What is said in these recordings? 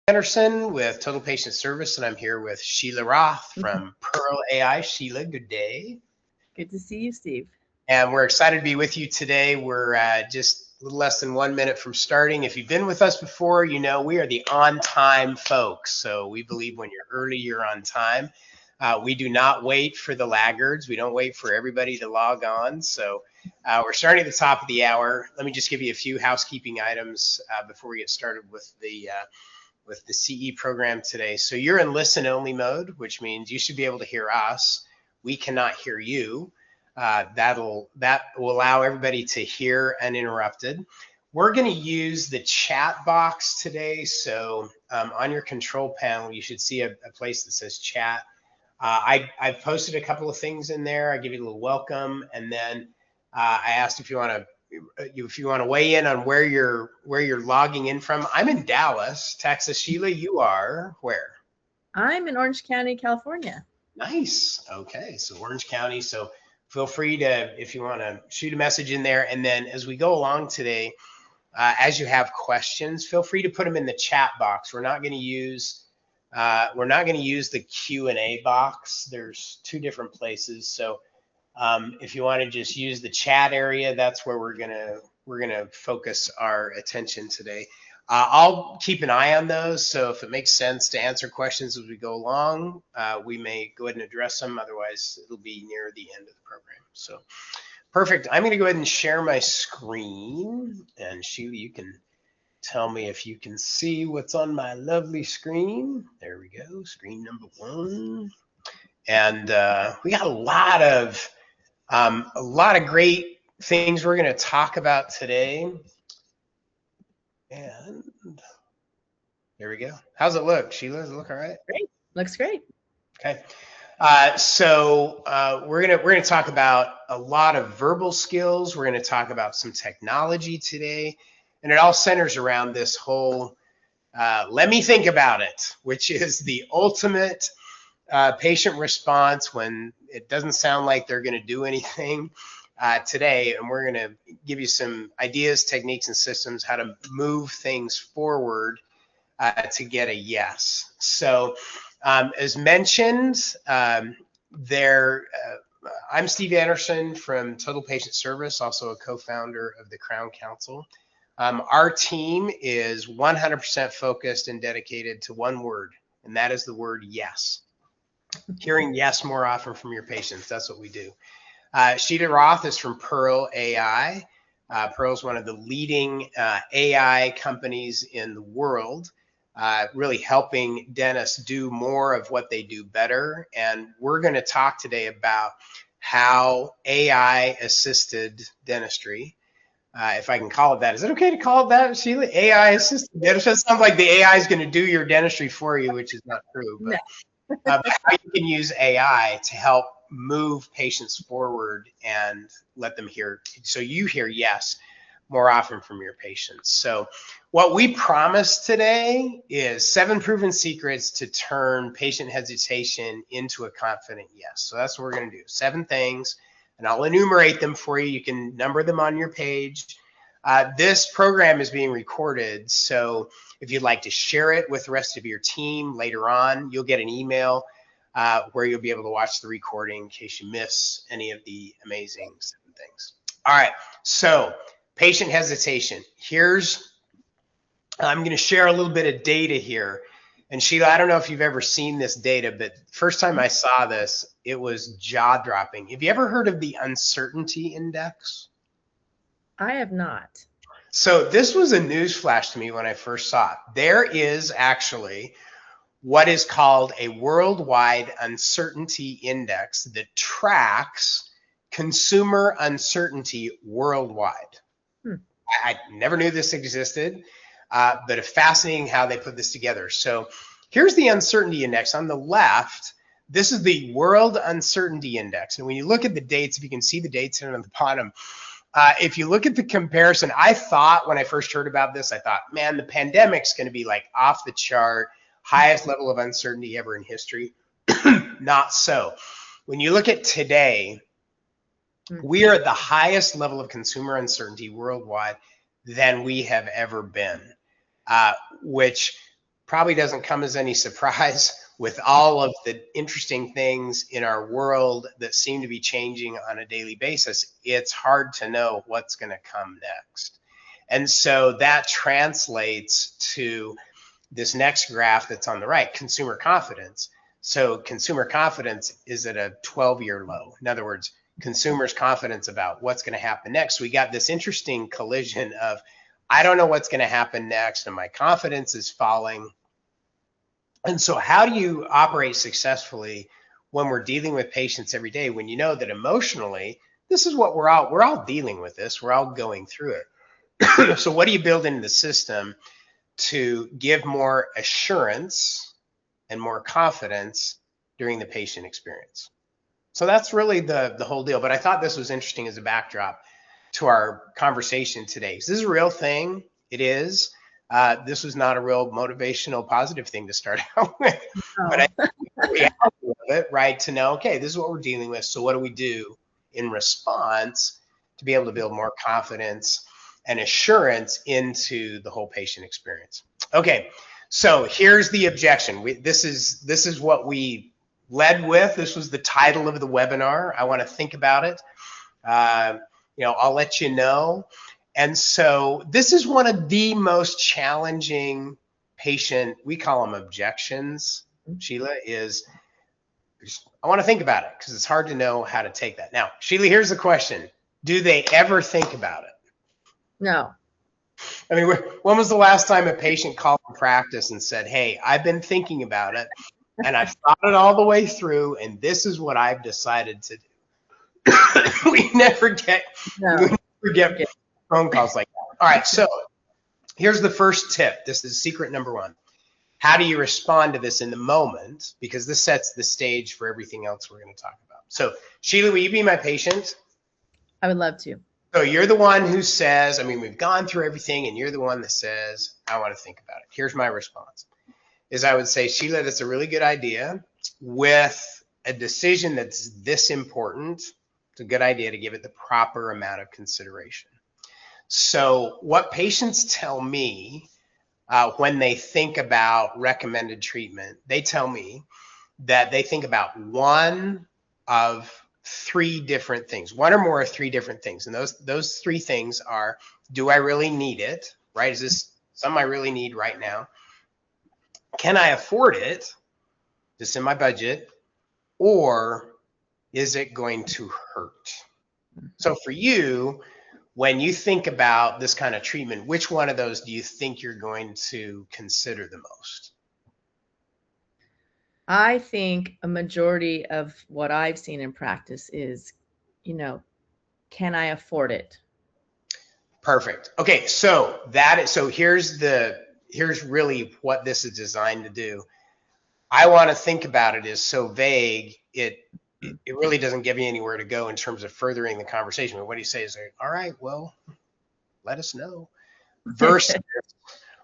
Anderson with Total Patient Service, and I'm here with Sheila Roth from Pearl AI. Sheila, good day. Good to see you, Steve. And we're excited to be with you today. We're just a little less than 1 minute from starting. If you've been with us before, you know we are the on-time folks. So we believe when you're early, you're on time. We do not wait for the laggards. We don't wait for everybody to log on. So we're starting at the top of the hour. Let me just give you a few housekeeping items before we get started with the CE program today. So you're in listen only mode, which means you should be able to hear us. We cannot hear you. That will allow everybody to hear uninterrupted. We're going to use the chat box today. So on your control panel, you should see a place that says chat. I've posted a couple of things in there. I give you a little welcome, and then I asked if you want to weigh in on where you're logging in from. I'm in Dallas, Texas. Sheila, you are where? I'm in Orange County, California. Nice. Okay, so Orange County. So feel free to, if you want to shoot a message in there, and then as we go along today, as you have questions, feel free to put them in the chat box. We're not going to use the Q&A box. There's two different places. So if you want to just use the chat area, that's where we're gonna focus our attention today. I'll keep an eye on those, so if it makes sense to answer questions as we go along, we may go ahead and address them. Otherwise, it'll be near the end of the program. So perfect. I'm going to go ahead and share my screen, and Sheila, you can tell me if you can see what's on my lovely screen. There we go, screen number 1, and we got a lot of great things we're going to talk about today. And there we go. How's it look, Sheila? Does it look all right? Great. Looks great. Okay. So we're gonna talk about a lot of verbal skills. We're gonna talk about some technology today, and it all centers around this whole let me think about it, which is the ultimate patient response when it doesn't sound like they're going to do anything today. And we're going to give you some ideas, techniques, and systems how to move things forward to get a yes. So as mentioned, I'm Steve Anderson from Total Patient Service, also a co-founder of the Crown Council. Our team is 100% focused and dedicated to one word, and that is the word yes. Hearing yes more often from your patients. That's what we do. Sheila Roth is from Pearl AI. Pearl is one of the leading AI companies in the world, really helping dentists do more of what they do better. And we're going to talk today about how AI assisted dentistry, if I can call it that. Is it okay to call it that, Sheila? AI assisted dentistry? It sounds like the AI is going to do your dentistry for you, which is not true. But. No. But how you can use AI to help move patients forward and let them hear, so you hear yes more often from your patients. So what we promised today is 7 proven secrets to turn patient hesitation into a confident yes. So that's what we're going to do. 7 things, and I'll enumerate them for you. You can number them on your page. This program is being recorded, so if you'd like to share it with the rest of your team later on, you'll get an email where you'll be able to watch the recording in case you miss any of the amazing 7 things. All right, so patient hesitation. I'm going to share a little bit of data here. And Sheila, I don't know if you've ever seen this data, but first time I saw this, it was jaw-dropping. Have you ever heard of the uncertainty index? I have not. So this was a news flash to me when I first saw it. There is actually what is called a worldwide uncertainty index that tracks consumer uncertainty worldwide. I never knew this existed, but it's fascinating how they put this together. So here's the uncertainty index. On the left, this is the world uncertainty index. And when you look at the dates, if you can see the dates here on the bottom, if you look at the comparison, I thought when I first heard about this, I thought, man, the pandemic's going to be like off the chart, highest level of uncertainty ever in history. Not so. When you look at today, we are at the highest level of consumer uncertainty worldwide than we have ever been, which probably doesn't come as any surprise with all of the interesting things in our world that seem to be changing on a daily basis. It's hard to know what's going to come next. And so that translates to this next graph that's on the right, consumer confidence. So consumer confidence is at a 12-year low. In other words, consumers' confidence about what's going to happen next. We got this interesting collision of, I don't know what's going to happen next, and my confidence is falling. And so how do you operate successfully when we're dealing with patients every day, when you know that emotionally, this is what we're all dealing with this, we're all going through it. So what do you build into the system to give more assurance and more confidence during the patient experience? So that's really the whole deal. But I thought this was interesting as a backdrop to our conversation today. This is a real thing. It is. This was not a real motivational, positive thing to start out with. But I think the reality of it, right, to know, okay, this is what we're dealing with. So what do we do in response to be able to build more confidence and assurance into the whole patient experience? Okay, so here's the objection. This is what we led with. This was the title of the webinar. I want to think about it. I'll let you know. And so this is one of the most challenging patient, we call them objections, Sheila, is I want to think about it because it's hard to know how to take that. Now, Sheila, here's the question. Do they ever think about it? No. I mean, when was the last time a patient called in practice and said, hey, I've been thinking about it and I've thought it all the way through and this is what I've decided to do? we never get phone calls like that. All right, so here's the first tip. This is secret number one. How do you respond to this in the moment? Because this sets the stage for everything else we're going to talk about. So, Sheila, will you be my patient? I would love to. So you're the one who says, I mean, we've gone through everything, and you're the one that says, I want to think about it. Here's my response. Is I would say, Sheila, that's a really good idea. With a decision that's this important, it's a good idea to give it the proper amount of consideration. So what patients tell me when they think about recommended treatment, they tell me that they think about one of three different things, one or more of three different things. And those three things are, do I really need it, right? Is this something I really need right now? Can I afford it? Just in my budget? Or is it going to hurt? So for you, when you think about this kind of treatment, which one of those do you think you're going to consider the most? I think a majority of what I've seen in practice is, can I afford it? Perfect. Okay, so here's really what this is designed to do. I want to think about it is so vague, it really doesn't give you anywhere to go in terms of furthering the conversation. But what do you say is, all right, well, let us know. Versus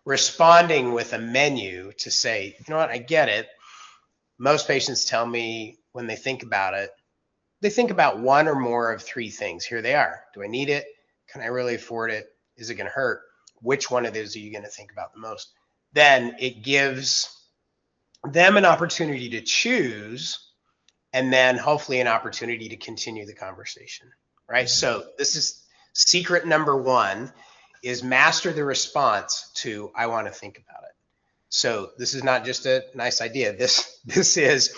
responding with a menu to say, you know what, I get it. Most patients tell me when they think about it, they think about one or more of three things. Here they are. Do I need it? Can I really afford it? Is it going to hurt? Which one of those are you going to think about the most? Then it gives them an opportunity to choose, and then hopefully an opportunity to continue the conversation, right? So this is secret number one, is master the response to, I want to think about it. So this is not just a nice idea. This is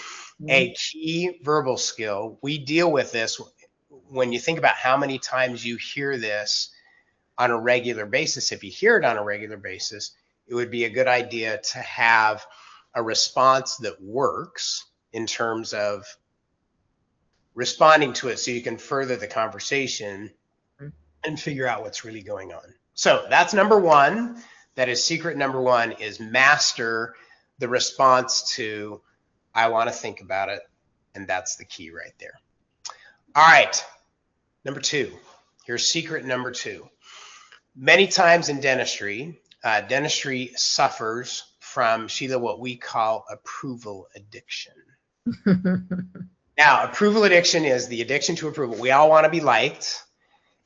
a key verbal skill. We deal with this when you think about how many times you hear this on a regular basis. If you hear it on a regular basis, it would be a good idea to have a response that works in terms of responding to it so you can further the conversation and figure out what's really going on. So that's number one. That is secret number one, is master the response to, I want to think about it. And that's the key right there. All right. Number two. Here's secret number two. Many times in dentistry, dentistry suffers from, Sheila, what we call approval addiction. Now, approval addiction is the addiction to approval. We all want to be liked.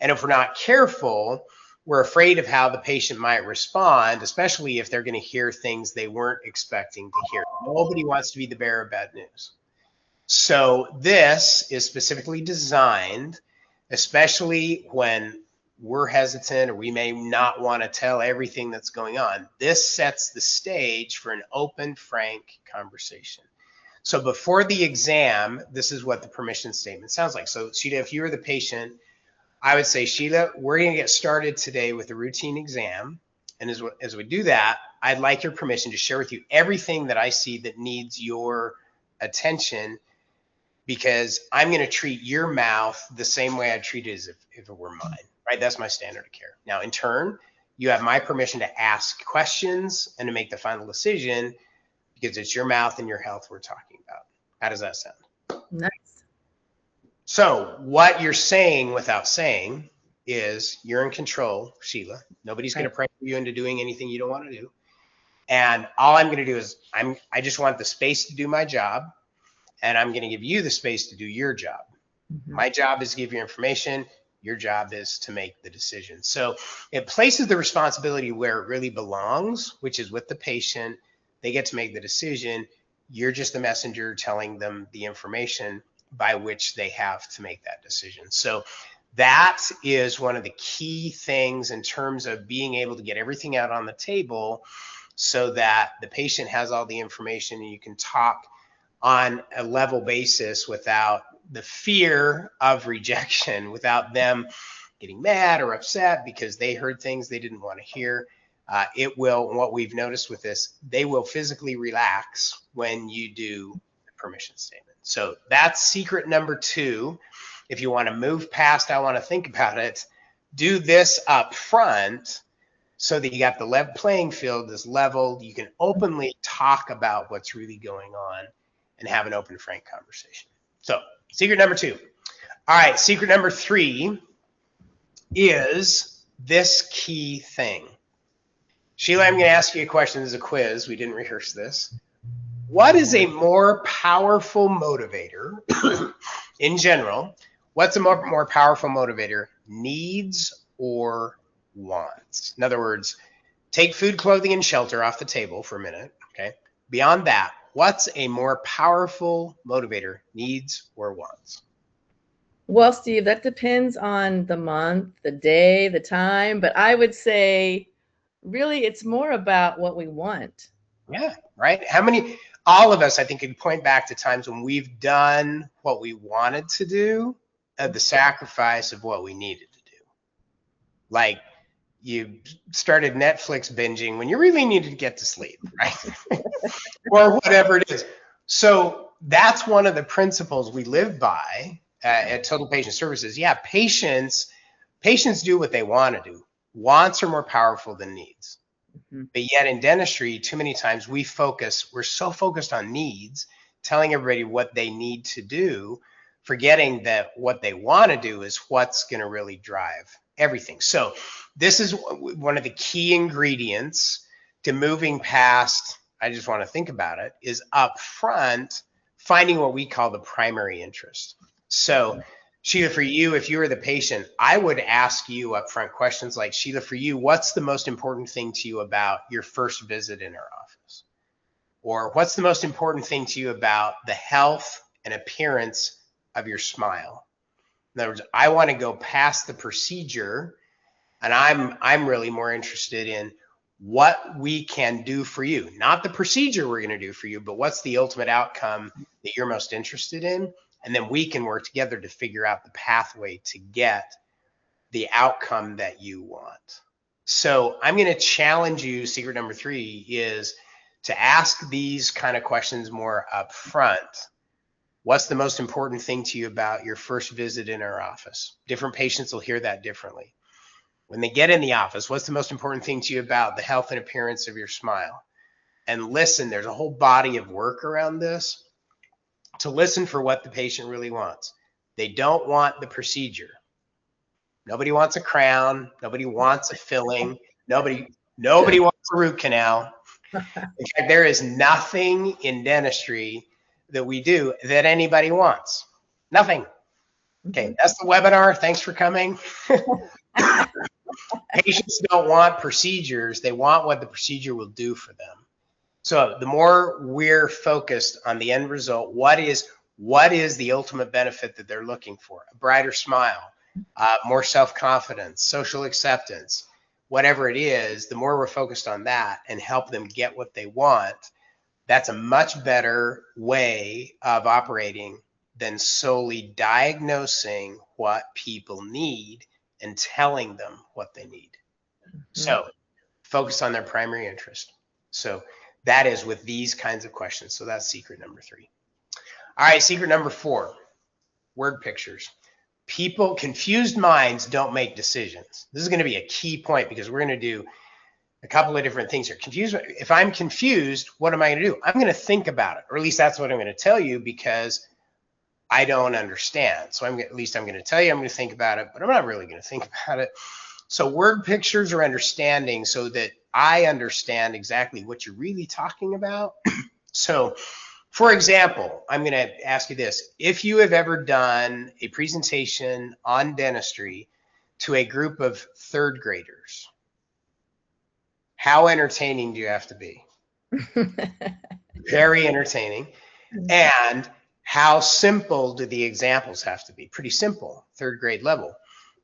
And if we're not careful, we're afraid of how the patient might respond, especially if they're going to hear things they weren't expecting to hear. Nobody wants to be the bearer of bad news. So this is specifically designed, especially when we're hesitant or we may not want to tell everything that's going on. This sets the stage for an open, frank conversation. So before the exam, this is what the permission statement sounds like. So Sheila, if you were the patient, I would say, Sheila, we're going to get started today with a routine exam. And as we do that, I'd like your permission to share with you everything that I see that needs your attention, because I'm going to treat your mouth the same way I'd treat it as if it were mine, right? That's my standard of care. Now, in turn, you have my permission to ask questions and to make the final decision, because it's your mouth and your health we're talking about. How does that sound? Nice. So what you're saying without saying is you're in control, Sheila. Nobody's going to pressure you into doing anything you don't want to do. And all I'm going to do is I just want the space to do my job, and I'm going to give you the space to do your job. Mm-hmm. My job is to give you information. Your job is to make the decision. So it places the responsibility where it really belongs, which is with the patient. They get to make the decision. You're just the messenger telling them the information by which they have to make that decision. So that is one of the key things in terms of being able to get everything out on the table so that the patient has all the information and you can talk on a level basis without the fear of rejection, without them getting mad or upset because they heard things they didn't want to hear. It will, what we've noticed with this, they will physically relax when you do the permission statement. So that's secret number 2. If you want to move past, I want to think about it, do this up front so that you got the level playing field is leveled. You can openly talk about what's really going on and have an open, frank conversation. So secret number 2. All right, secret number 3 is this key thing. Sheila, I'm going to ask you a question as a quiz. We didn't rehearse this. What is a more powerful motivator in general? What's a more powerful motivator, needs or wants? In other words, take food, clothing, and shelter off the table for a minute, okay? Beyond that, what's a more powerful motivator, needs or wants? Well, Steve, that depends on the month, the day, the time, but I would say really it's more about what we want. Yeah, right. All of us, I think, can point back to times when we've done what we wanted to do at the sacrifice of what we needed to do. Like you started Netflix binging when you really needed to get to sleep, right? Or whatever it is. So that's one of the principles we live by at Total Patient Services. Yeah, patients do what they want to do. Wants are more powerful than needs. Mm-hmm. But yet in dentistry, too many times we're so focused on needs, telling everybody what they need to do, forgetting that what they want to do is what's going to really drive everything. So this is one of the key ingredients to moving past, I just want to think about it, is up front, finding what we call the primary interest. So Sheila, for you, if you were the patient, I would ask you upfront questions like, Sheila, for you, what's the most important thing to you about your first visit in our office? Or what's the most important thing to you about the health and appearance of your smile? In other words, I want to go past the procedure, and I'm really more interested in what we can do for you, not the procedure we're going to do for you, but what's the ultimate outcome that you're most interested in. And then we can work together to figure out the pathway to get the outcome that you want. So I'm going to challenge you. Secret number 3 is to ask these kind of questions more up front. What's the most important thing to you about your first visit in our office? Different patients will hear that differently. When they get in the office, what's the most important thing to you about the health and appearance of your smile? And listen, there's a whole body of work around this to listen for what the patient really wants. They don't want the procedure. Nobody wants a crown. Nobody wants a filling. Nobody wants a root canal. In fact, there is nothing in dentistry that we do that anybody wants. Nothing. Okay, that's the webinar. Thanks for coming. Patients don't want procedures. They want what the procedure will do for them. So the more we're focused on the end result, what is the ultimate benefit that they're looking for? A brighter smile, more self-confidence, social acceptance, whatever it is, the more we're focused on that and help them get what they want, that's a much better way of operating than solely diagnosing what people need and telling them what they need. So focus on their primary interest. So that is with these kinds of questions. So that's secret number 3. All right, secret number 4, word pictures. Confused minds don't make decisions. This is going to be a key point because we're going to do a couple of different things here. If I'm confused, what am I going to do? I'm going to think about it, or at least that's what I'm going to tell you because I don't understand. So at least I'm going to tell you I'm going to think about it, but I'm not really going to think about it. So word pictures are understanding so that I understand exactly what you're really talking about. So for example, I'm going to ask you this. If you have ever done a presentation on dentistry to a group of 3rd graders, how entertaining do you have to be? Very entertaining. And how simple do the examples have to be? Pretty simple, 3rd grade level.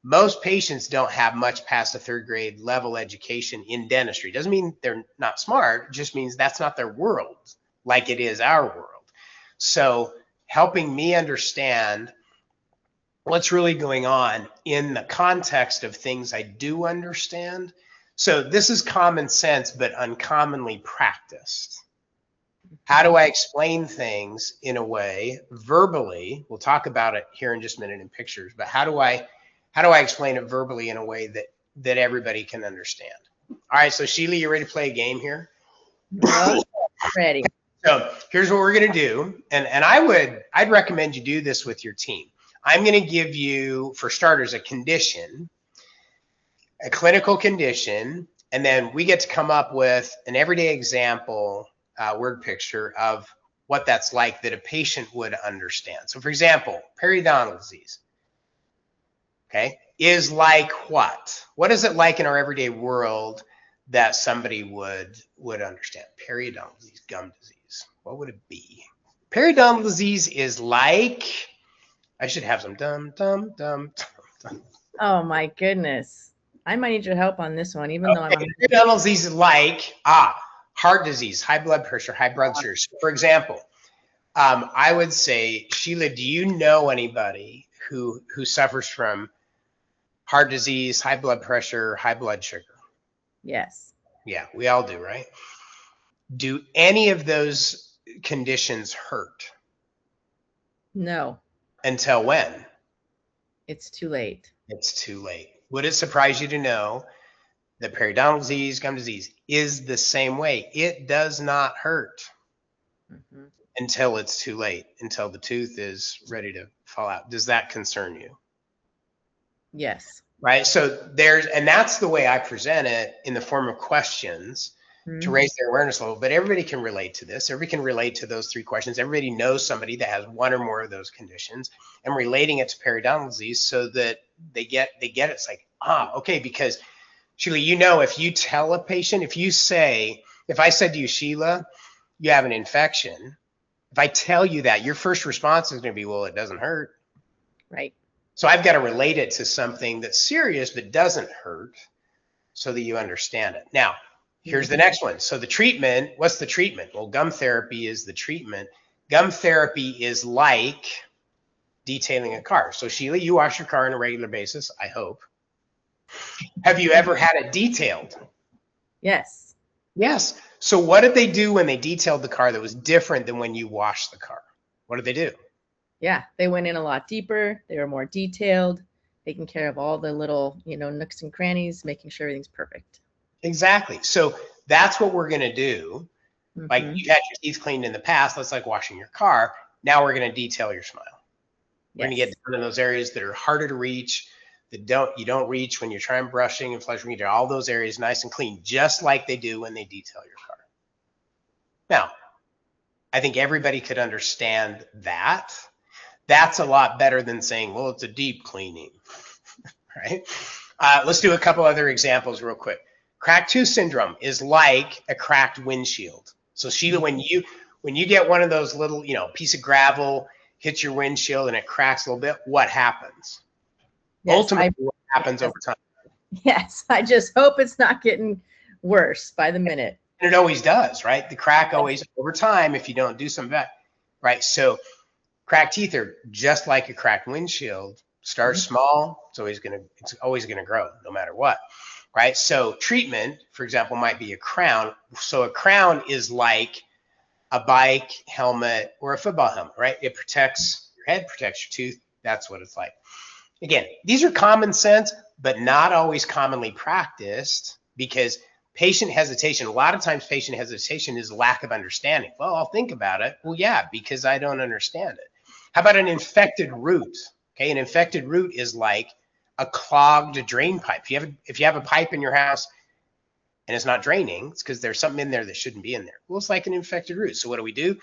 Most patients don't have much past a 3rd grade level education in dentistry. Doesn't mean they're not smart, it just means that's not their world like it is our world. So helping me understand what's really going on in the context of things I do understand. So this is common sense, but uncommonly practiced. How do I explain things in a way verbally? We'll talk about it here in just a minute in pictures, but how do I explain it verbally in a way that everybody can understand? All right, so Sheila, you ready to play a game here? Oh, ready. So here's what we're gonna do, and I'd recommend you do this with your team. I'm gonna give you, for starters, a condition, a clinical condition, and then we get to come up with an everyday example word picture of what that's like that a patient would understand. So for example, periodontal disease, okay, is like what? What is it like in our everyday world that somebody would understand? Periodontal disease, gum disease, what would it be? Periodontal disease is like, I should have some dum. Oh my goodness. I might need your help on this one, even though I'm Okay, periodontal disease is like heart disease, high blood pressure, high blood sugar. For example, I would say, Sheila, do you know anybody who suffers from heart disease, high blood pressure, high blood sugar? Yes. Yeah, we all do, right? Do any of those conditions hurt? No, Until when? it's too late. It's too late. Would it surprise you to know that periodontal disease, gum disease is the same way? It does not hurt until it's too late, until the tooth is ready to fall out. Does that concern you? Yes. Right? So and that's the way I present it in the form of questions to raise their awareness level. But everybody can relate to this. Everybody can relate to those 3 questions. Everybody knows somebody that has one or more of those conditions, and relating it to periodontal disease so that they get it. It's like, okay, because Sheila, if you tell a patient, if I said to you, Sheila, you have an infection, if I tell you that, your first response is going to be, well, it doesn't hurt. Right. So I've got to relate it to something that's serious but doesn't hurt so that you understand it. Now, here's the next one. So the treatment, what's the treatment? Well, gum therapy is the treatment. Gum therapy is like detailing a car. So Sheila, you wash your car on a regular basis, I hope. Have you ever had it detailed? Yes. Yes. So what did they do when they detailed the car that was different than when you washed the car? What did they do? Yeah, they went in a lot deeper. They were more detailed, taking care of all the little, nooks and crannies, making sure everything's perfect. Exactly. So that's what we're going to do. Like Mm-hmm. you had your teeth cleaned in the past, that's like washing your car. Now we're going to detail your smile. We're going to get down in those areas that are harder to reach, that you don't reach when you're trying brushing and flushing. You do all those areas nice and clean, just like they do when they detail your car. Now, I think everybody could understand that. That's a lot better than saying, well, it's a deep cleaning, right? Let's do a couple other examples real quick. Cracked tooth syndrome is like a cracked windshield. So Sheila, when you get one of those little, piece of gravel hits your windshield and it cracks a little bit, what happens? Yes, Ultimately, what happens yes, over time? yes. I just hope it's not getting worse by the minute. And it always does, right? The crack always over time, if you don't do something about it, right? So cracked teeth are just like a cracked windshield. Start small, it's always gonna grow no matter what, right? So treatment, for example, might be a crown. So a crown is like a bike helmet or a football helmet, right? It protects your head, protects your tooth. That's what it's like. Again, these are common sense, but not always commonly practiced because patient hesitation, a lot of times patient hesitation is lack of understanding. Well, I'll think about it. Well, yeah, because I don't understand it. How about an infected root? Okay, an infected root is like a clogged drain pipe. If you have a pipe in your house and it's not draining, it's because there's something in there that shouldn't be in there. Well, it's like an infected root. So what do?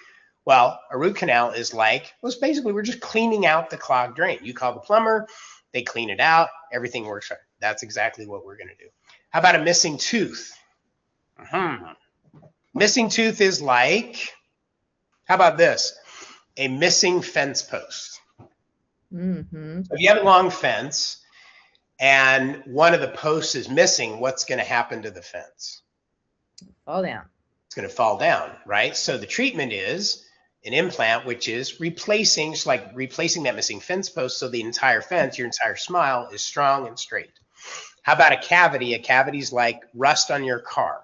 Well, a root canal is like, well, it's basically we're just cleaning out the clogged drain. You call the plumber, they clean it out, everything works fine. That's exactly what we're going to do. How about a missing tooth? Missing tooth is like, how about this? A missing fence post. Mm-hmm. So if you have a long fence and one of the posts is missing, what's going to happen to the fence? Fall down. It's going to fall down, right? So the treatment is an implant, which is replacing, just like replacing that missing fence post so the entire fence, your entire smile is strong and straight. How about a cavity? A cavity is like rust on your car.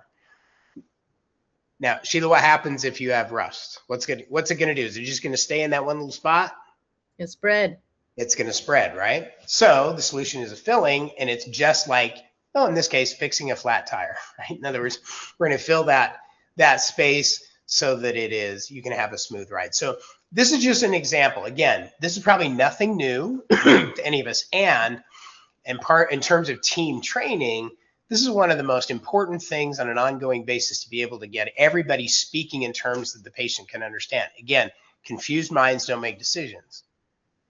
Now, Sheila, what happens if you have rust? What's it going to do? Is it just going to stay in that one little spot? It's spread. It's going to spread, right? So the solution is a filling, and it's just like, oh, in this case, fixing a flat tire, right? In other words, we're going to fill that space so that you can have a smooth ride. So this is just an example. Again, this is probably nothing new to any of us. And in terms of team training, this is one of the most important things on an ongoing basis to be able to get everybody speaking in terms that the patient can understand. Again, confused minds don't make decisions.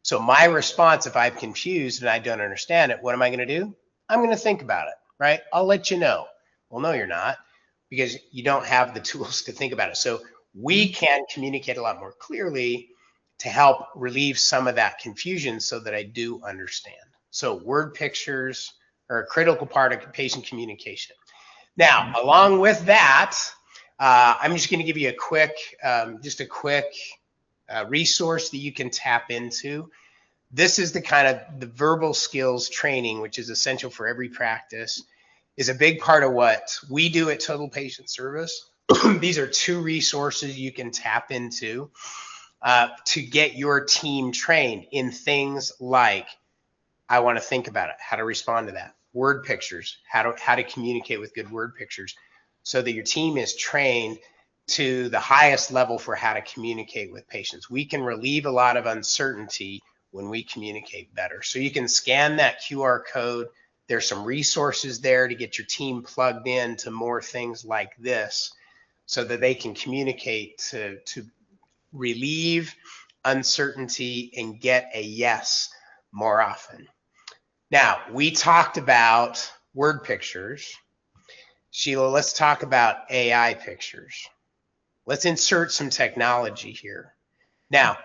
So my response, if I'm confused and I don't understand it, what am I going to do? I'm going to think about it, right? I'll let you know. Well, no, you're not, because you don't have the tools to think about it. So we can communicate a lot more clearly to help relieve some of that confusion so that I do understand. So word pictures are a critical part of patient communication. Now, along with that, I'm just going to give you a quick resource that you can tap into. This is the kind of the verbal skills training, which is essential for every practice, is a big part of what we do at Total Patient Service. These are 2 resources you can tap into to get your team trained in things like, I want to think about it, how to respond to that, word pictures, how to communicate with good word pictures, so that your team is trained to the highest level for how to communicate with patients. We can relieve a lot of uncertainty when we communicate better. So you can scan that QR code. There's some resources there to get your team plugged in to more things like this so that they can communicate to relieve uncertainty and get a yes more often. Now, we talked about word pictures. Sheila, let's talk about AI pictures. Let's insert some technology here. Now,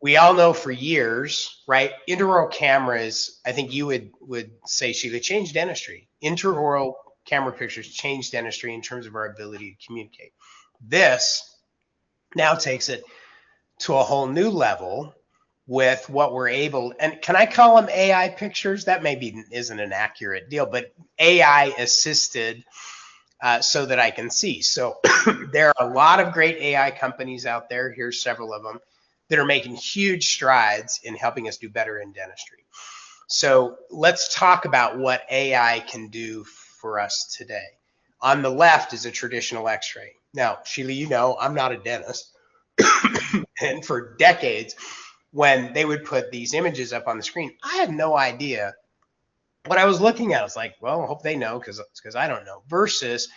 we all know for years, right? Intraoral cameras, I think you would say, Sheila, changed dentistry. Intraoral camera pictures changed dentistry in terms of our ability to communicate. This now takes it to a whole new level with what we're able, and can I call them AI pictures? That maybe isn't an accurate deal, but AI assisted so that I can see. So there are a lot of great AI companies out there. Here's several of them that are making huge strides in helping us do better in dentistry. So let's talk about what AI can do for us today. On the left is a traditional x-ray. Now, Sheila, you know, I'm not a dentist. And for decades, when they would put these images up on the screen, I had no idea what I was looking at. I was like, well, I hope they know because I don't know. Versus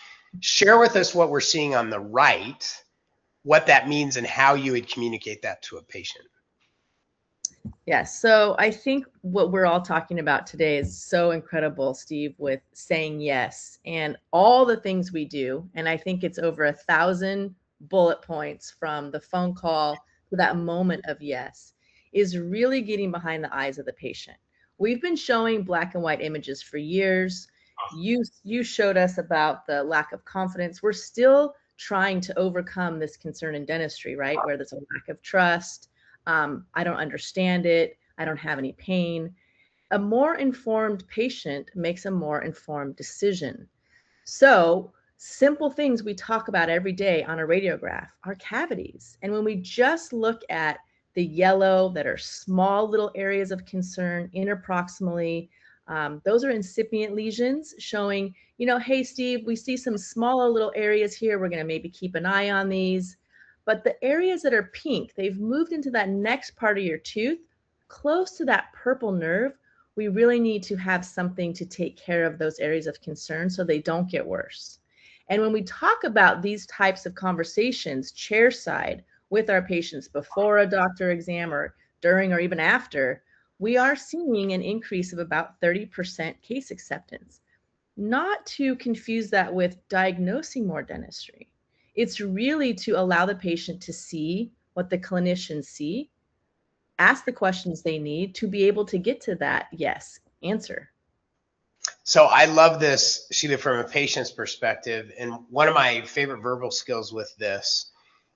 share with us what we're seeing on the right, what that means and how you would communicate that to a patient. Yes. So I think what we're all talking about today is so incredible, Steve, with saying yes and all the things we do. And I think it's over 1,000 bullet points from the phone call to that moment of yes, is really getting behind the eyes of the patient. We've been showing black and white images for years. You showed us about the lack of confidence. We're still trying to overcome this concern in dentistry, right? Where there's a lack of trust. I don't understand it. I don't have any pain. A more informed patient makes a more informed decision. So, simple things we talk about every day on a radiograph are cavities. And when we just look at the yellow that are small little areas of concern interproximally, those are incipient lesions showing, hey, Steve, we see some smaller little areas here. We're going to maybe keep an eye on these. But the areas that are pink, they've moved into that next part of your tooth, close to that purple nerve. We really need to have something to take care of those areas of concern so they don't get worse. And when we talk about these types of conversations, chairside with our patients before a doctor exam or during or even after, we are seeing an increase of about 30% case acceptance. Not to confuse that with diagnosing more dentistry. It's really to allow the patient to see what the clinicians see, ask the questions they need to be able to get to that yes answer. So I love this, Sheila, from a patient's perspective. And one of my favorite verbal skills with this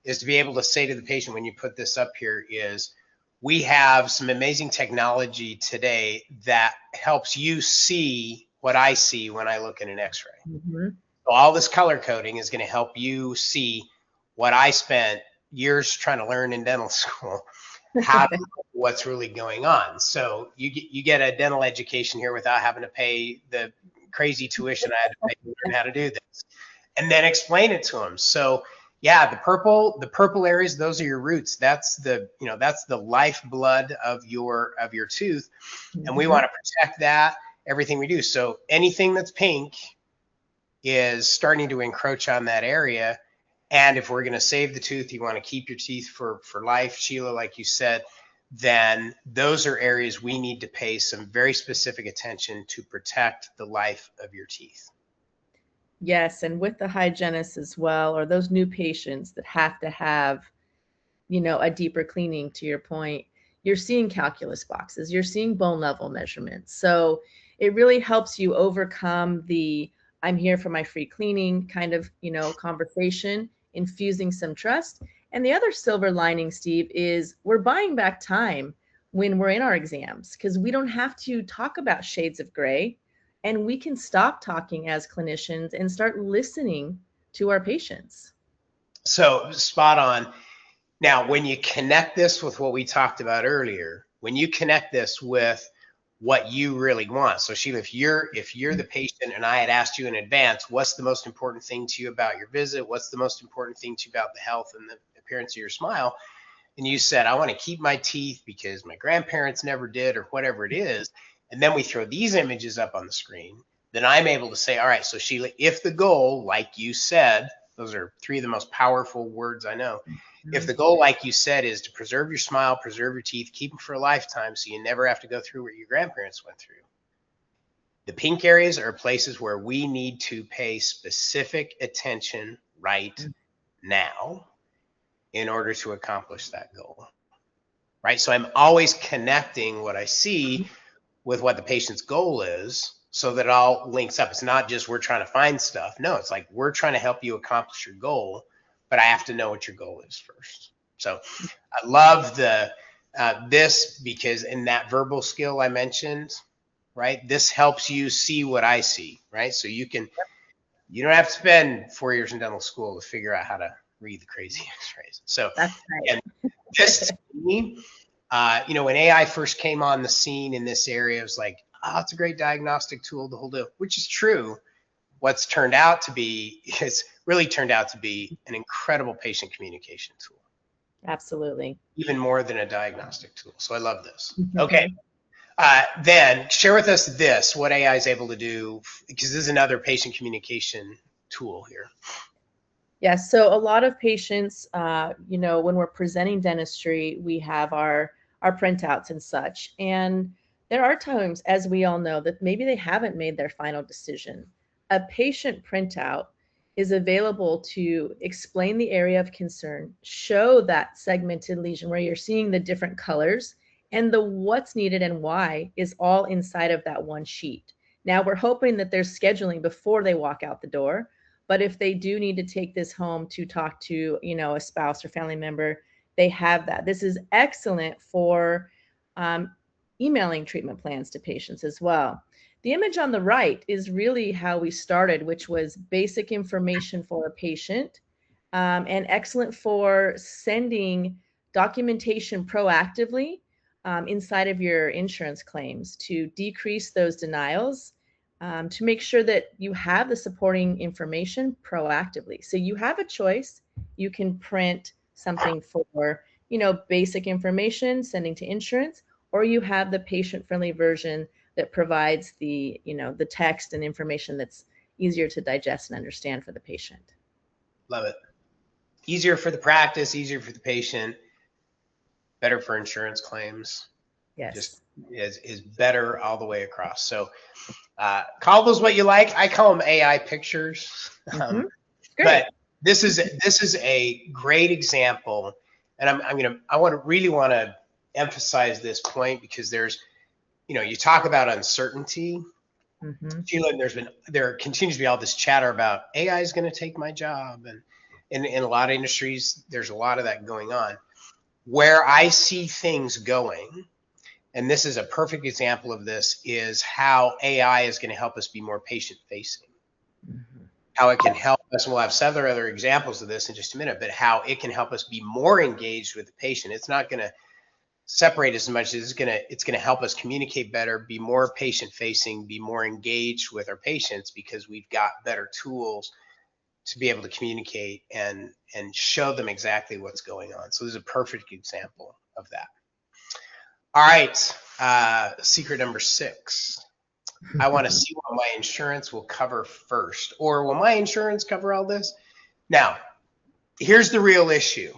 is to be able to say to the patient when you put this up here is, we have some amazing technology today that helps you see what I see when I look at an x-ray. Mm-hmm. So all this color coding is going to help you see what I spent years trying to learn in dental school, how to, what's really going on. So you get a dental education here without having to pay the crazy tuition I had to pay to learn how to do this, and then explain it to them. So yeah, the purple areas, those are your roots. That's the lifeblood of your tooth, and we Mm-hmm. want to protect that. Everything we do. So anything that's pink is starting to encroach on that area. And if we're going to save the tooth, you want to keep your teeth for life, Sheila, like you said, then those are areas we need to pay some very specific attention to protect the life of your teeth. Yes, and with the hygienists as well, or those new patients that have to have, a deeper cleaning, to your point, you're seeing calculus boxes, you're seeing bone level measurements. So it really helps you overcome the I'm here for my free cleaning kind of, conversation, infusing some trust. And the other silver lining, Steve, is we're buying back time when we're in our exams because we don't have to talk about shades of gray and we can stop talking as clinicians and start listening to our patients. So spot on. Now, when you connect this with what we talked about earlier, when you connect this with what you really want. So Sheila, if you're the patient and I had asked you in advance, what's the most important thing to you about your visit? What's the most important thing to you about the health and the appearance of your smile? And you said, I want to keep my teeth because my grandparents never did, or whatever it is. And then we throw these images up on the screen, then I'm able to say, all right, so Sheila, if the goal, like you said, those are three of the most powerful words I know. If the goal, like you said, is to preserve your smile, preserve your teeth, keep them for a lifetime so you never have to go through what your grandparents went through, the pink areas are places where we need to pay specific attention right now in order to accomplish that goal. Right? So I'm always connecting what I see with what the patient's goal is so that it all links up. It's not just we're trying to find stuff. No, it's like we're trying to help you accomplish your goal, but I have to know what your goal is first. So I love the this because in that verbal skill I mentioned, right? This helps you see what I see, right? So you don't have to spend 4 years in dental school to figure out how to read the crazy X-rays. So That's and this to me, when AI first came on the scene in this area, it was like, oh, it's a great diagnostic tool, the whole deal, which is true. What's turned out to be, it's really turned out to be an incredible patient communication tool, absolutely. even more than a diagnostic tool. So I love this. Okay. Mhm. Then share with us this, what AI is able to do, because this is another patient communication tool here. Yeah, so a lot of patients, when we're presenting dentistry, we have our our printouts and such. And there are times, as we all know, that maybe they haven't made their final decision. A patient printout is available to explain the area of concern, show that segmented lesion where you're seeing the different colors, and the what's needed and why is all inside of that one sheet. Now we're hoping that there's scheduling before they walk out the door, but if they do need to take this home to talk to, a spouse or family member, they have that. This is excellent for um, emailing treatment plans to patients as well. The image on the right is really how we started, which was basic information for a patient, and excellent for sending documentation proactively inside of your insurance claims to decrease those denials, to make sure that you have the supporting information proactively. So you have a choice. You can print something for, basic information, sending to insurance, or you have the patient-friendly version that provides the text and information that's easier to digest and understand for the patient. Love it. Easier for the practice, easier for the patient, better for insurance claims. Yes. Just is better all the way across. So call those what you like. I call them AI pictures. But this is a great example, and I really want to emphasize this point because there's, you talk about uncertainty. Sheila, there continues to be all this chatter about AI is going to take my job, and in a lot of industries, there's a lot of that going on. Where I see things going, and this is a perfect example of this, is how AI is going to help us be more patient facing. How it can help us, and we'll have several other examples of this in just a minute, but how it can help us be more engaged with the patient. It's not going to separate as much as it's going to help us communicate better, be more patient facing, be more engaged with our patients, because we've got better tools to be able to communicate and show them exactly what's going on. So this is a perfect example of that. All right, secret number 6. I want to see what my insurance will cover first, or will my insurance cover all this? Now, here's the real issue.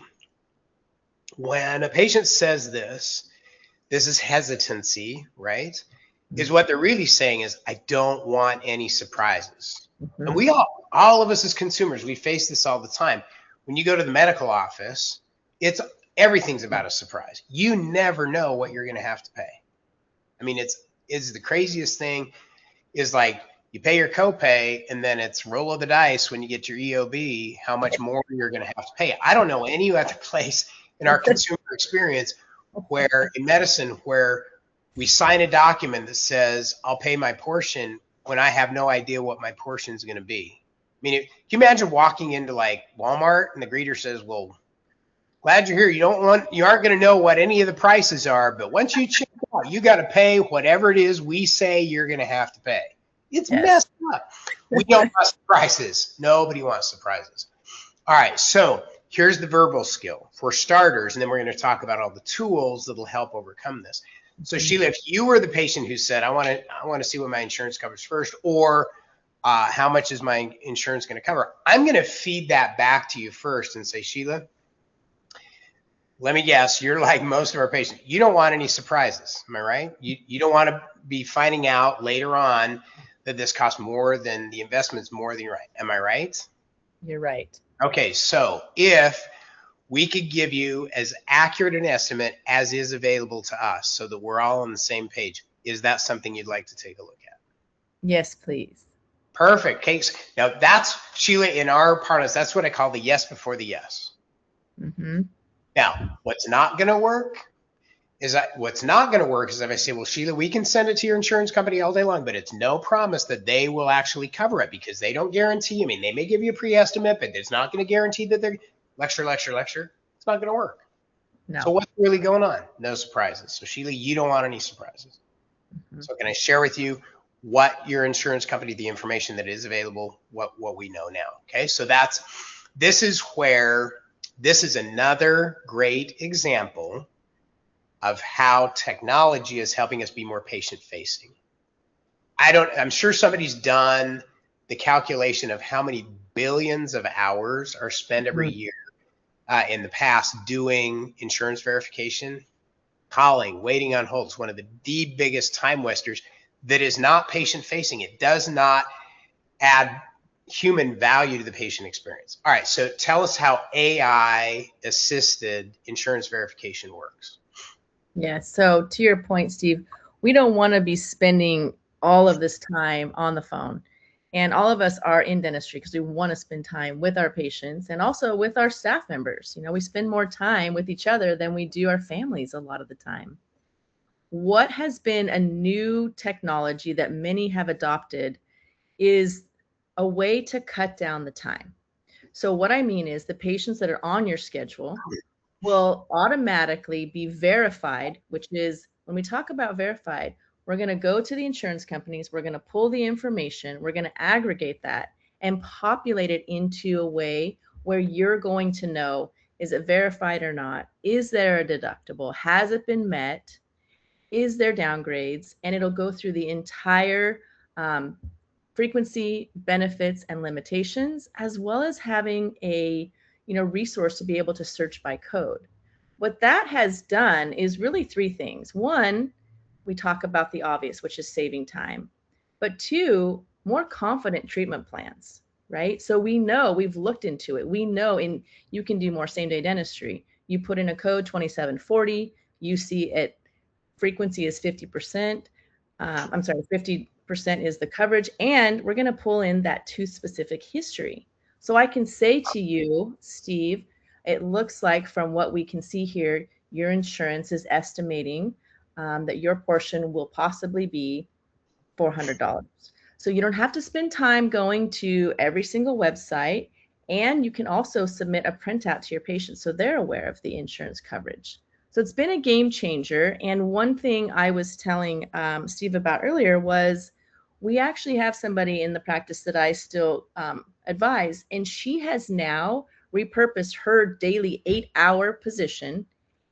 When a patient says this is hesitancy, right? Is what they're really saying is, I don't want any surprises. And we all of us as consumers, we face this all the time. When you go to the medical office, everything's about a surprise. You never know what you're going to have to pay. I mean, it's the craziest thing is like you pay your copay and then it's roll of the dice when you get your EOB, how much more you're going to have to pay. I don't know any other place in our consumer experience where in medicine where we sign a document that says I'll pay my portion when I have no idea what my portion is going to be. I mean, can you imagine walking into like Walmart and the greeter says, well, glad you're here. You aren't going to know what any of the prices are, but once you check out, you got to pay whatever it is we say you're going to have to pay. It's messed up. We don't want surprises. Nobody wants surprises. All right, so here's the verbal skill for starters, and then we're going to talk about all the tools that'll help overcome this. So Sheila, if you were the patient who said, I want to see what my insurance covers first, or how much is my insurance going to cover, I'm going to feed that back to you first and say, Sheila, let me guess, you're like most of our patients. You don't want any surprises. Am I right? You don't want to be finding out later on that this costs more than the investment's more than you're right. Am I right? You're right. Okay, so if we could give you as accurate an estimate as is available to us so that we're all on the same page, is that something you'd like to take a look at? Yes, please. Perfect. Okay, now that's, Sheila, in our parlance, that's what I call the yes before the yes. Now, what's not going to work is if I say, well, Sheila, we can send it to your insurance company all day long, but it's no promise that they will actually cover it because they don't guarantee. I mean, they may give you a pre-estimate, but it's not going to guarantee that they're lecture. It's not going to work. No. So what's really going on? No surprises. So Sheila, you don't want any surprises. So can I share with you what your insurance company, the information that is available, what we know now? Okay, so this is another great example of how technology is helping us be more patient facing. I'm sure somebody's done the calculation of how many billions of hours are spent every year in the past doing insurance verification. calling, waiting on holds, one of the biggest time wasters that is not patient facing. It does not add human value to the patient experience. All right, so tell us how AI assisted insurance verification works. Yeah. So to your point, Steve, we don't want to be spending all of this time on the phone. And all of us are in dentistry because we want to spend time with our patients and also with our staff members. You know, we spend more time with each other than we do our families a lot of the time. What has been a new technology that many have adopted is a way to cut down the time. So what I mean is the patients that are on your schedule will automatically be verified, which is when we talk about verified, we're going to go to the insurance companies, we're going to pull the information, we're going to aggregate that and populate it into a way where you're going to know, is it verified or not? Is there a deductible? Has it been met? Is there downgrades? And it'll go through the entire um, frequency, benefits, and limitations, as well as having a resource to be able to search by code. What that has done is really three things. One, we talk about the obvious, which is saving time. But two, more confident treatment plans, right? So we know, we've looked into it. We know you can do more same day dentistry. You put in a code 2740, you see it frequency is 50%. I'm sorry, 50% is the coverage. And we're going to pull in that tooth specific history. So I can say to you, Steve, it looks like from what we can see here, your insurance is estimating that your portion will possibly be $400. So you don't have to spend time going to every single website. And you can also submit a printout to your patient so they're aware of the insurance coverage. So it's been a game changer. And one thing I was telling Steve about earlier was we actually have somebody in the practice that I still advise, and she has now repurposed her daily 8-hour position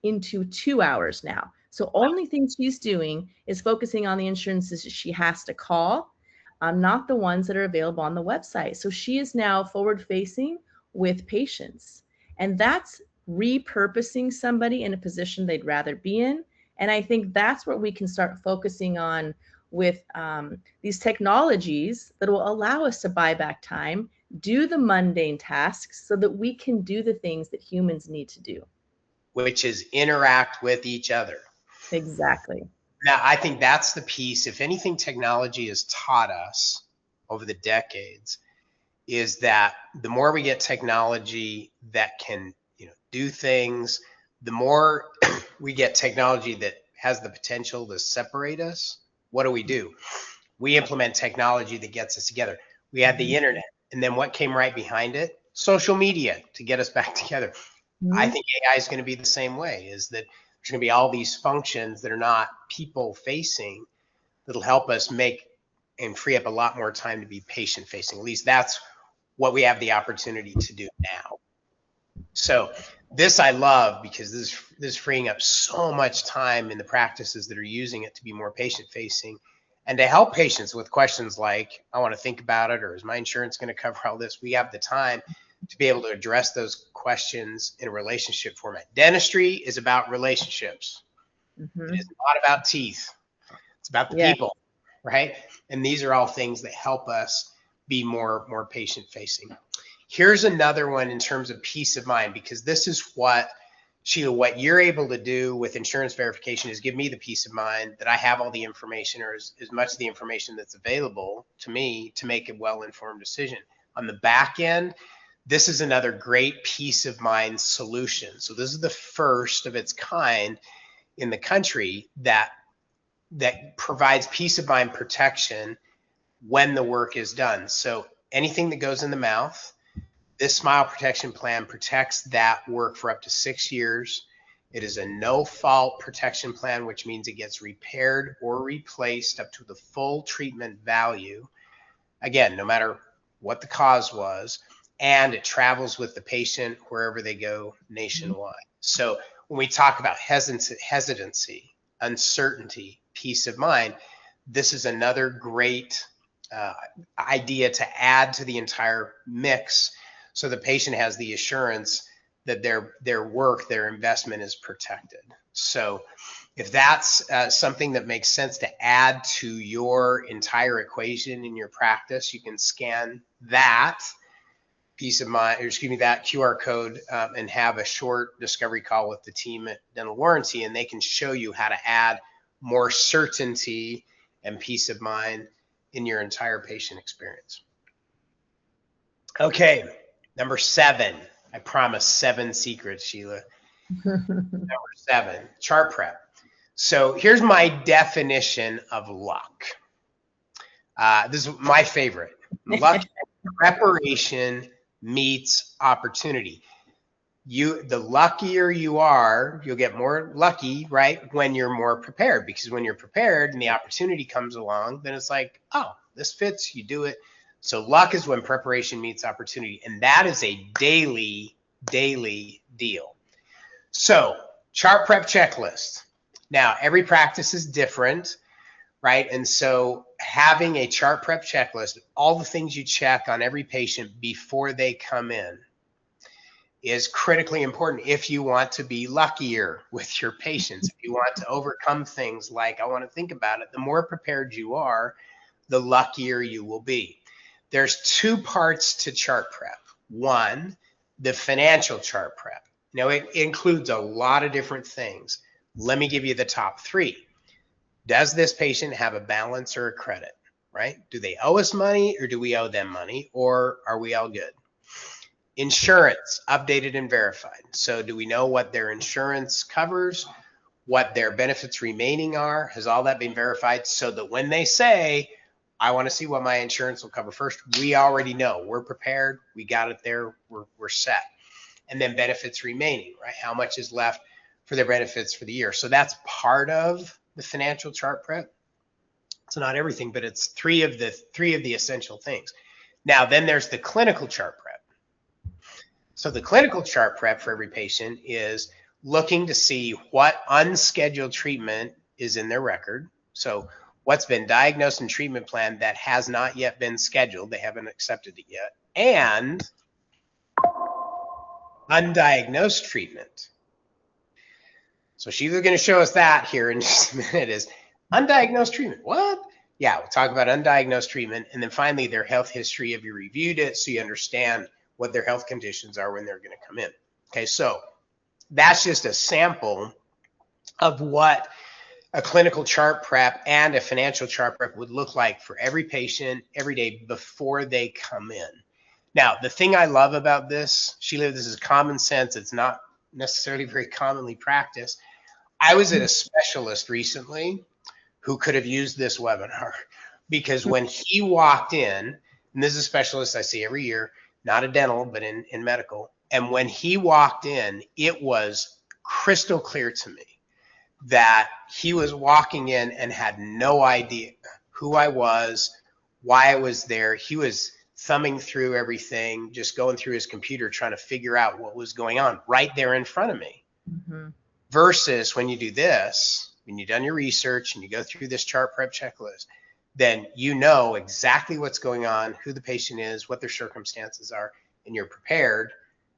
into 2 hours now. So only thing she's doing is focusing on the insurances she has to call, not the ones that are available on the website. So she is now forward facing with patients. And that's repurposing somebody in a position they'd rather be in. And I think that's what we can start focusing on with these technologies that will allow us to buy back time, do the mundane tasks so that we can do the things that humans need to do. Which is interact with each other. Exactly. Now, I think that's the piece. If anything, technology has taught us over the decades is that the more we get technology that can, do things, the more we get technology that has the potential to separate us. What do? We implement technology that gets us together. We had the internet, and then what came right behind it? Social media to get us back together. I think AI is going to be the same way, is that there's going to be all these functions that are not people facing that'll help us make and free up a lot more time to be patient facing. At least that's what we have the opportunity to do now. So this I love because this is freeing up so much time in the practices that are using it to be more patient facing and to help patients with questions like, I want to think about it, or is my insurance going to cover all this? We have the time to be able to address those questions in a relationship format. Dentistry is about relationships. It is not about teeth. It's about the Yeah. people, right? And these are all things that help us be more patient facing. Here's another one in terms of peace of mind, because this is what, Sheila, what you're able to do with insurance verification is give me the peace of mind that I have all the information, or as much of the information that's available to me to make a well-informed decision. On the back end, this is another great peace of mind solution. So this is the first of its kind in the country that provides peace of mind protection when the work is done. So anything that goes in the mouth, this Smile Protection Plan protects that work for up to 6 years. It is a no fault protection plan, which means it gets repaired or replaced up to the full treatment value. Again, no matter what the cause was, and it travels with the patient wherever they go nationwide. So when we talk about hesitancy, uncertainty, peace of mind, this is another great idea to add to the entire mix so the patient has the assurance that their work, their investment is protected. So If that's something that makes sense to add to your entire equation in your practice, you can scan that piece of mind, or excuse me, that QR code, and have a short discovery call with the team at Dental Warranty, and they can show you how to add more certainty and peace of mind in your entire patient experience. Okay, number 7. I promise 7 secrets, Sheila. Number 7, chart prep. So here's my definition of luck. This is my favorite. Luck preparation meets opportunity. The luckier you are, you'll get more lucky, right, when you're more prepared, because when you're prepared and the opportunity comes along, then it's like, oh, this fits, you do it. So luck is when preparation meets opportunity, and that is a daily deal. So chart prep checklist. Now, every practice is different, right? And so having a chart prep checklist, all the things you check on every patient before they come in, is critically important if you want to be luckier with your patients. If you want to overcome things like, I want to think about it, the more prepared you are, the luckier you will be. There's 2 parts to chart prep. One, the financial chart prep. Now, it includes a lot of different things. Let me give you the top 3. Does this patient have a balance or a credit, right? Do they owe us money, or do we owe them money, or are we all good? Insurance, updated and verified. So do we know what their insurance covers, what their benefits remaining are? Has all that been verified, so that when they say, I want to see what my insurance will cover first, we already know. We're prepared. We got it there. We're set. And then benefits remaining, right? How much is left for their benefits for the year? So that's part of the financial chart prep. It's not everything, but it's three of the essential things. Now, then there's the clinical chart prep. So the clinical chart prep for every patient is looking to see what unscheduled treatment is in their record. So what's been diagnosed and treatment planned that has not yet been scheduled, they haven't accepted it yet, and undiagnosed treatment. So she's going to show us that here in just a minute. Is undiagnosed treatment. What? Yeah, we'll talk about undiagnosed treatment. And then finally, their health history. Have you reviewed it so you understand what their health conditions are when they're going to come in? Okay, so that's just a sample of what a clinical chart prep and a financial chart prep would look like for every patient every day before they come in. Now, the thing I love about this, Sheila, this is common sense. It's not necessarily very commonly practiced. I was at a specialist recently who could have used this webinar, because when he walked in, and this is a specialist I see every year, not a dental, but in medical, and when he walked in, it was crystal clear to me that he was walking in and had no idea who I was, why I was there. He was thumbing through everything, just going through his computer, trying to figure out what was going on right there in front of me. Mm-hmm. Versus when you do this, when you've done your research and you go through this chart prep checklist, then you know exactly what's going on, who the patient is, what their circumstances are, and you're prepared.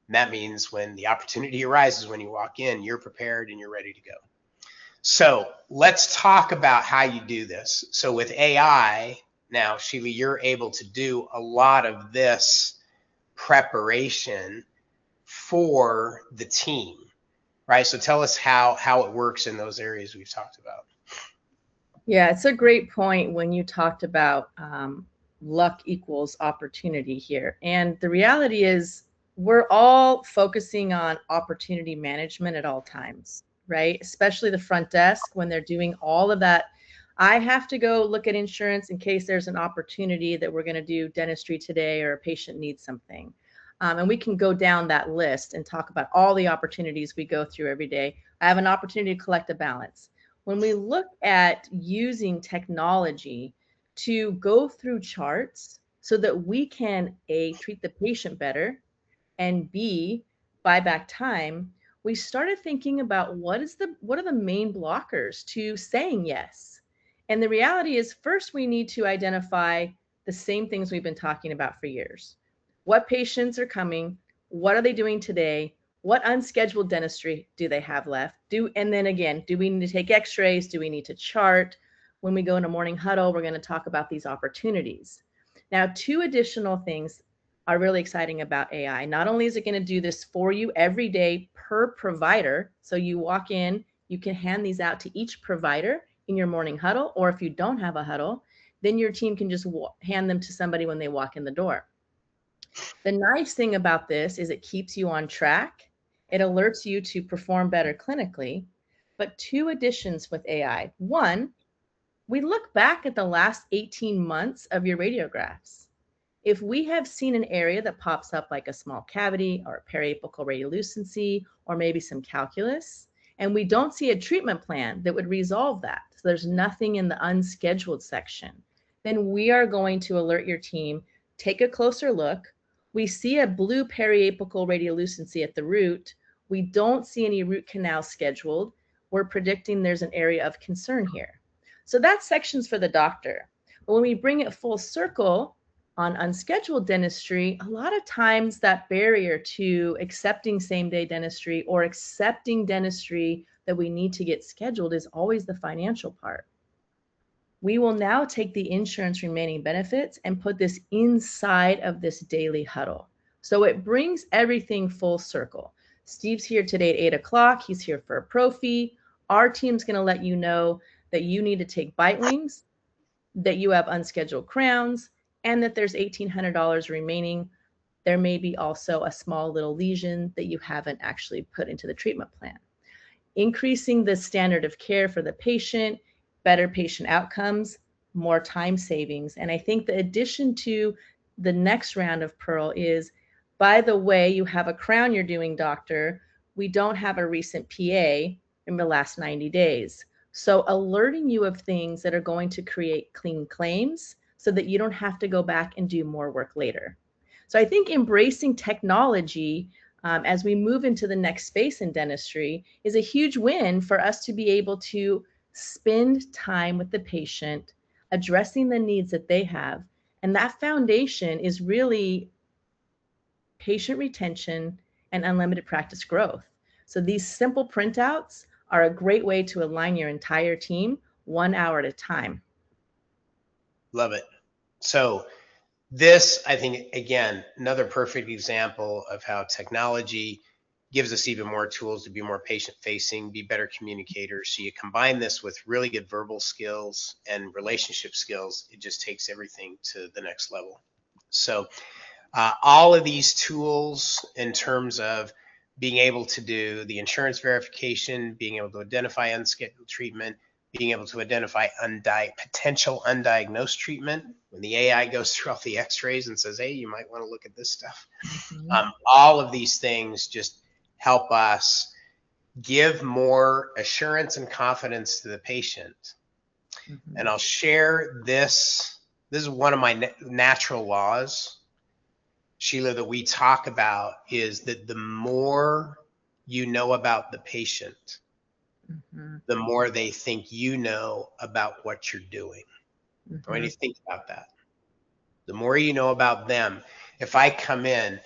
And that means when the opportunity arises, when you walk in, you're prepared and you're ready to go. So let's talk about how you do this. So with AI, now, Sheila, you're able to do a lot of this preparation for the team, right? So tell us how it works in those areas we've talked about. Yeah, it's a great point when you talked about luck equals opportunity here. And the reality is we're all focusing on opportunity management at all times, right? Especially the front desk when they're doing all of that. I have to go look at insurance in case there's an opportunity that we're going to do dentistry today or a patient needs something. And we can go down that list and talk about all the opportunities we go through every day. I have an opportunity to collect a balance. When we look at using technology to go through charts so that we can A, treat the patient better, and B, buy back time, we started thinking about what are the main blockers to saying yes. And the reality is, first we need to identify the same things we've been talking about for years. What patients are coming? What are they doing today? what unscheduled dentistry do they have left? And then again, do we need to take x-rays? Do we need to chart? When we go into morning huddle, we're going to talk about these opportunities. Now, two additional things are really exciting about AI. Not only is it going to do this for you every day per provider, so you walk in, you can hand these out to each provider in your morning huddle, or if you don't have a huddle, then your team can just hand them to somebody when they walk in the door. The nice thing about this is it keeps you on track. It alerts you to perform better clinically. But two additions with AI. One, we look back at the last 18 months of your radiographs. If we have seen an area that pops up like a small cavity or a periapical radiolucency or maybe some calculus, and we don't see a treatment plan that would resolve that, so there's nothing in the unscheduled section, then we are going to alert your team, take a closer look. We see a blue periapical radiolucency at the root. We don't see any root canal scheduled. We're predicting there's an area of concern here. So that section's for the doctor. But when we bring it full circle on unscheduled dentistry, a lot of times that barrier to accepting same-day dentistry or accepting dentistry that we need to get scheduled is always the financial part. We will now take the insurance remaining benefits and put this inside of this daily huddle. So it brings everything full circle. Steve's here today at 8 o'clock. He's here for a pro fee. Our team's going to let you know that you need to take bite wings, that you have unscheduled crowns, and that there's $1,800 remaining. There may be also a small little lesion that you haven't actually put into the treatment plan. Increasing the standard of care for the patient, better patient outcomes, more time savings. And I think the addition to the next round of Pearl is, by the way, you have a crown you're doing, doctor. We don't have a recent PA in the last 90 days. So alerting you of things that are going to create clean claims so that you don't have to go back and do more work later. So I think embracing technology as we move into the next space in dentistry is a huge win for us to be able to spend time with the patient, addressing the needs that they have. And that foundation is really patient retention and unlimited practice growth. So these simple printouts are a great way to align your entire team 1 hour at a time. Love it. So this, I think, again, another perfect example of how technology gives us even more tools to be more patient facing, be better communicators. So you combine this with really good verbal skills and relationship skills, it just takes everything to the next level. So all of these tools in terms of being able to do the insurance verification, being able to identify unscheduled treatment, being able to identify potential undiagnosed treatment when the AI goes through all the x-rays and says, hey, you might want to look at this stuff. All of these things just help us give more assurance and confidence to the patient. And I'll share this. This is one of my natural laws, Sheila, that we talk about, is that the more you know about the patient, the more they think you know about what you're doing. I want you to think about that. The more you know about them. If I come in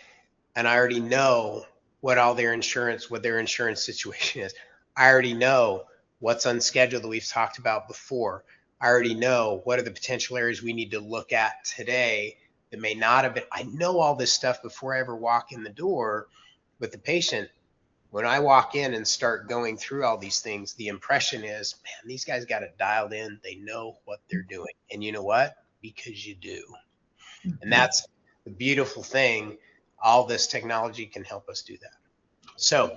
and I already know what their insurance situation is, I already know what's unscheduled that we've talked about before. I already know what are the potential areas we need to look at today that may not have been. I know all this stuff before I ever walk in the door with the patient. When I walk in and start going through all these things, the impression is, man, these guys got it dialed in. They know what they're doing. And you know what? Because you do. And that's the beautiful thing. All this technology can help us do that. So,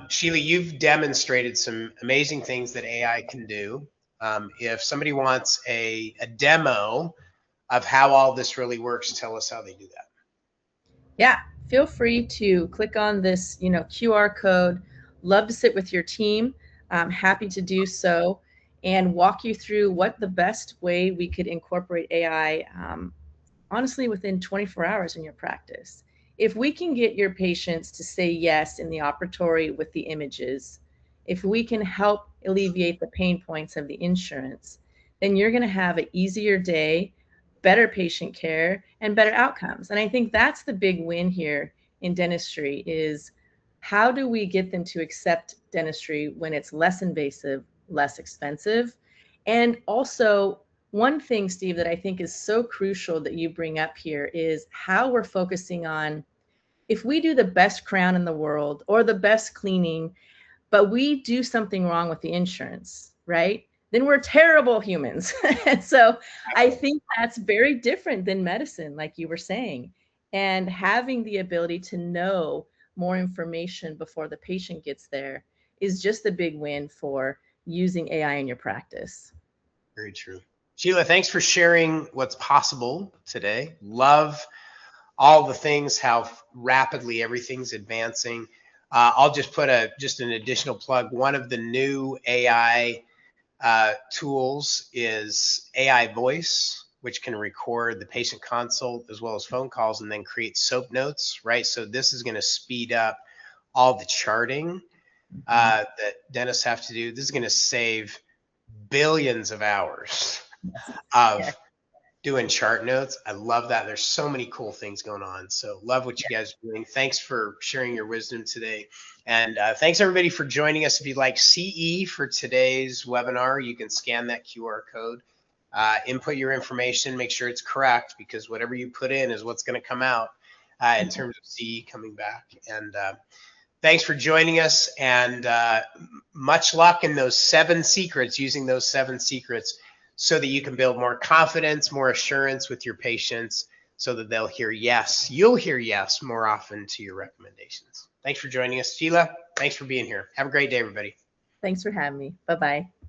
Sheila, you've demonstrated some amazing things that AI can do. If somebody wants a demo of how all this really works, tell us how they do that. Yeah, feel free to click on this, QR code. Love to sit with your team. I'm happy to do so and walk you through what the best way we could incorporate AI, honestly, within 24 hours in your practice. If we can get your patients to say yes in the operatory with the images, if we can help alleviate the pain points of the insurance, then you're going to have an easier day, better patient care, and better outcomes. And I think that's the big win here in dentistry is how do we get them to accept dentistry when it's less invasive, less expensive? And also, one thing, Steve, that I think is so crucial that you bring up here is how we're focusing on, if we do the best crown in the world or the best cleaning, but we do something wrong with the insurance, right? Then we're terrible humans. And so I think that's very different than medicine, like you were saying. And having the ability to know more information before the patient gets there is just a big win for using AI in your practice. Very true. Sheila, thanks for sharing what's possible today. Love all the things, how rapidly everything's advancing. I'll just put just an additional plug. One of the new AI tools is AI voice, which can record the patient consult as well as phone calls and then create soap notes, right? So this is going to speed up all the charting that dentists have to do. This is going to save billions of hours Yeah. of doing chart notes. I love that. There's so many cool things going on. So love what you guys are doing. Thanks for sharing your wisdom today. And thanks everybody for joining us. If you'd like CE for today's webinar, you can scan that QR code, input your information, make sure it's correct, because whatever you put in is what's going to come out in terms of CE coming back. And thanks for joining us, and much luck in those 7 secrets, using those 7 secrets so that you can build more confidence, more assurance with your patients so that they'll hear yes. You'll hear yes more often to your recommendations. Thanks for joining us. Sheila, thanks for being here. Have a great day, everybody. Thanks for having me. Bye-bye.